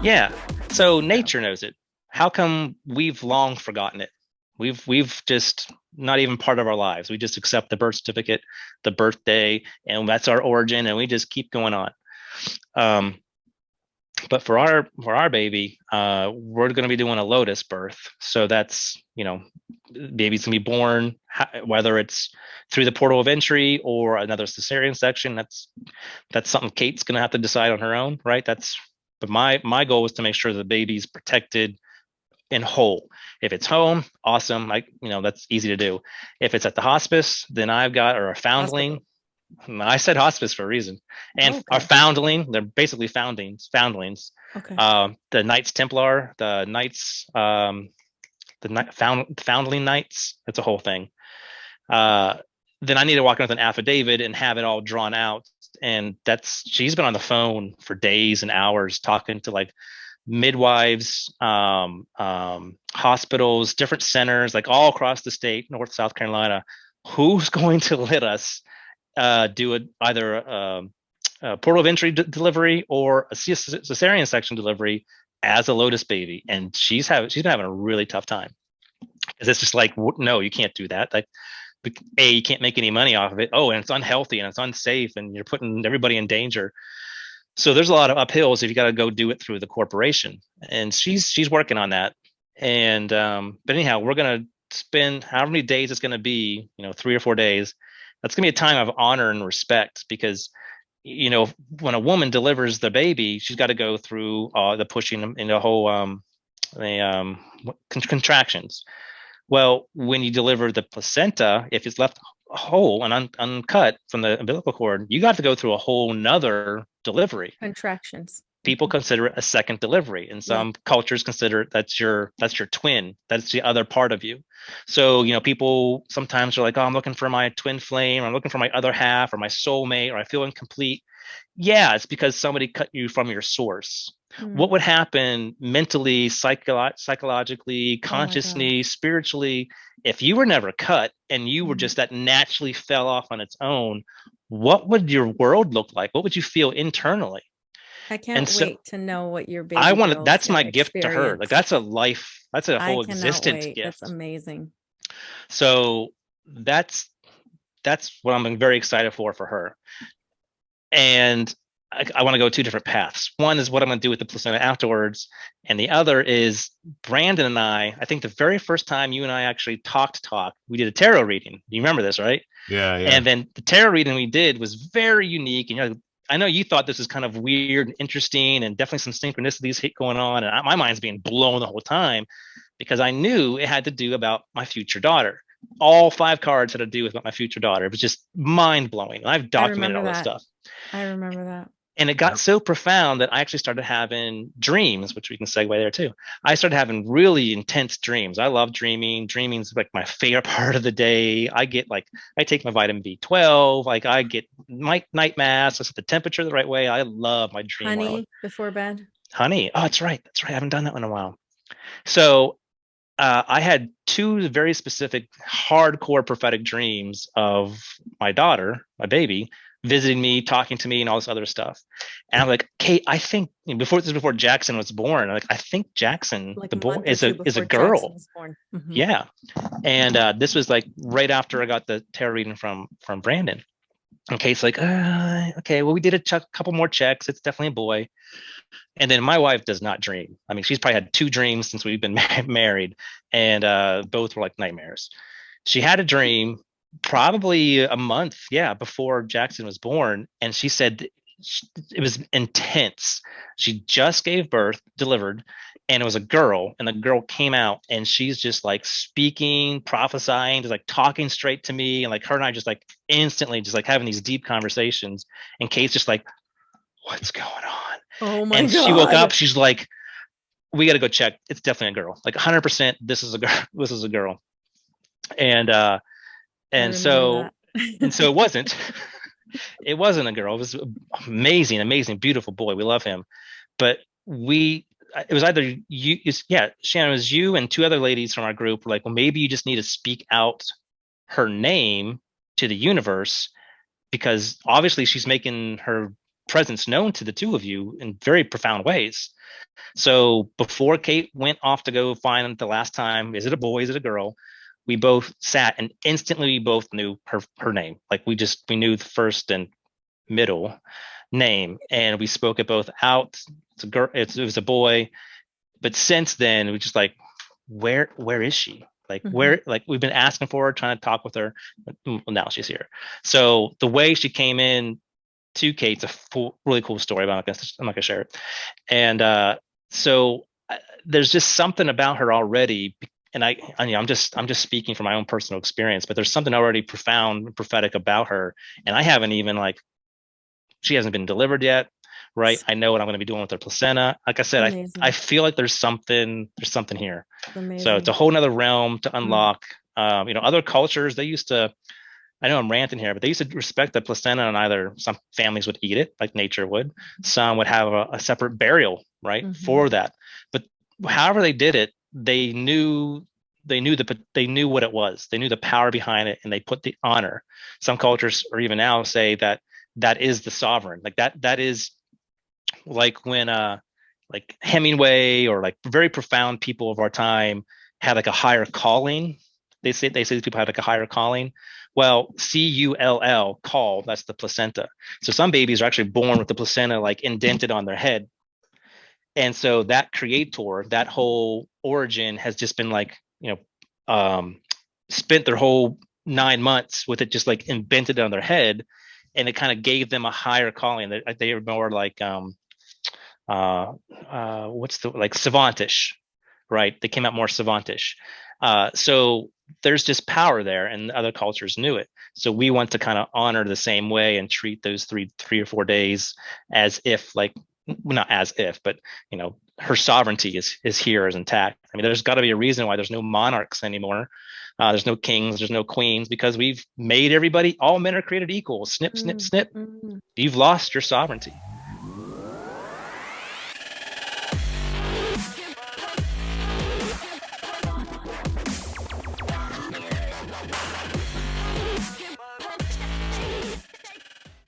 Yeah. So nature knows it. How come we've long forgotten it? We've just not even part of our lives. We just accept the birth certificate, the birthday, and that's our origin, and we just keep going on. Um, but for our baby, we're going to be doing a lotus birth. So that's, baby's going to be born, whether it's through the portal of entry or another cesarean section. That's something Kate's going to have to decide on her own, right? But my goal is to make sure the baby's protected and whole. If it's home, awesome. That's easy to do. If it's at the hospice, then I've got, or a Hospital. foundling. I said hospice for a reason. And our Okay. foundling, they're basically foundlings. Okay. The Knights Templar, the Knights, foundling Knights. It's a whole thing. Uh, then I need to walk in with an affidavit and have it all drawn out. And she's been on the phone for days and hours talking to like midwives, hospitals, different centers, like all across the state, North, South Carolina. Who's going to let us do either a portal of entry delivery or a cesarean section delivery as a Lotus baby? And she's been having a really tough time because it's just like, no, you can't do that. Like, you can't make any money off of it. Oh, and it's unhealthy and it's unsafe, and you're putting everybody in danger. So there's a lot of uphills if you got to go do it through the corporation, and she's working on that. And but anyhow, we're gonna spend however many days it's gonna be, 3 or 4 days. That's gonna be a time of honor and respect because when a woman delivers the baby, she's got to go through the pushing and the whole the contractions. Well, when you deliver the placenta, if it's left whole and uncut from the umbilical cord, you got to go through a whole nother delivery. Contractions. People consider it a second delivery. In Yeah. some cultures consider it that's your twin. That's the other part of you. So, people sometimes are like, oh, I'm looking for my twin flame, or I'm looking for my other half or my soulmate, or I feel incomplete. Yeah, it's because somebody cut you from your source. What Mm. would happen mentally, psychologically, Oh my consciously, gosh. spiritually, if you were never cut and you were Mhm. just that naturally fell off on its own? What would your world look like? What would you feel internally? I And can't so wait to know what your I baby want to, girl's that's my gonna gift to her. Like experience. that's a life, that's a I whole cannot existence wait. That's gift. amazing. So that's that's what I'm very excited for her. And I want to go two different paths. One is what I'm going to do with the placenta afterwards, and the other is Brandon and I think the very first time you and I actually talk, we did a tarot reading. You remember this, right? Yeah, yeah. And then the tarot reading we did was very unique. And I know you thought this was kind of weird and interesting, and definitely some synchronicities going on. And my mind's being blown the whole time because I knew it had to do about my future daughter. All 5 cards had to do with my future daughter. It was just mind blowing. I've I documented remember all this that. stuff. I remember that. And it got Yep. so profound that I actually started having dreams, which we can segue there too. I started having really intense dreams. I love dreaming. Dreaming's like my favorite part of the day. I take my vitamin B12. Like I get my night mass. I set the temperature the right way. I love my dream world. Honey before bed. Honey. Oh, that's right. That's right. I haven't done that in a while. So I had 2 very specific, hardcore prophetic dreams of my daughter, my baby, visiting me, talking to me, and all this other stuff. And I'm like, Kate, I think before Jackson was born, I think Jackson, Like the a boy, month or is two a before Jackson girl. was born. Hmm. Yeah. And this was like right after I got the tarot reading from Brandon. And Kate's like, okay, well, we did a couple more checks. It's definitely a boy. And then my wife does not dream. I mean, she's probably had 2 dreams since we've been married, and both were like nightmares. She had a dream probably a month, yeah, before Jackson was born, and she said it was intense. She just gave birth, delivered, and it was a girl, and the girl came out, and she's just like speaking, prophesying, just like talking straight to me, and like her and I just like instantly just like having these deep conversations. And Kate's just like, "What's going on?" Oh my And she woke up. God. She's like, "We got to go check. It's definitely a girl. Like 100%. This is a girl. This is a girl." And I and remember so that. and so it wasn't. It wasn't a girl. It was amazing, amazing, beautiful boy. We love him. But it was either you, yeah, Shannon, it was you and 2 other ladies from our group were like, well, maybe you just need to speak out her name to the universe because obviously she's making her presence known to the two of you in very profound ways. So before Kate went off to go find the last time, is it a boy, is it a girl? We both sat and instantly we both knew her name. Like we knew the first and middle name, and we spoke it both out. It's a girl, it was a boy. But since then, we just like, where is she? Like where, like we've been asking for her, trying to talk with her. Well, now she's here. So the way she came in to Kate's a really cool story, but I'm not gonna share it. And so there's just something about her already. And I'm just speaking from my own personal experience, but there's something already profound and prophetic about her. And I haven't even like, she hasn't been delivered yet, right? I know what I'm going to be doing with her placenta. Like I said, I feel like there's something here. So it's a whole nother realm to unlock. Other cultures, they used to, I know I'm ranting here, but they used to respect the placenta, and either some families would eat it like nature would, some would have a separate burial, right, for that. But however they did it, they knew what it was. They knew the power behind it, and they put the honor. Some cultures, or even now, say that is the sovereign. Like that is like when like Hemingway or like very profound people of our time had like a higher calling. They say these people have like a higher calling. Well, CULL, call, that's the placenta. So some babies are actually born with the placenta like indented on their head. And so that creator, that whole origin has just been like, spent their whole 9 months with it just like indented on their head. And it kind of gave them a higher calling. They were more like, what's the, like savantish, right? They came out more savantish. So there's just power there, and other cultures knew it. So we want to kind of honor the same way and treat those three or 4 days as if, like, well, not as if, but her sovereignty is here, is intact. I mean, there's got to be a reason why there's no monarchs anymore. There's no kings, there's no queens, because we've made everybody, all men are created equal. Snip, snip, snip. You've lost your sovereignty.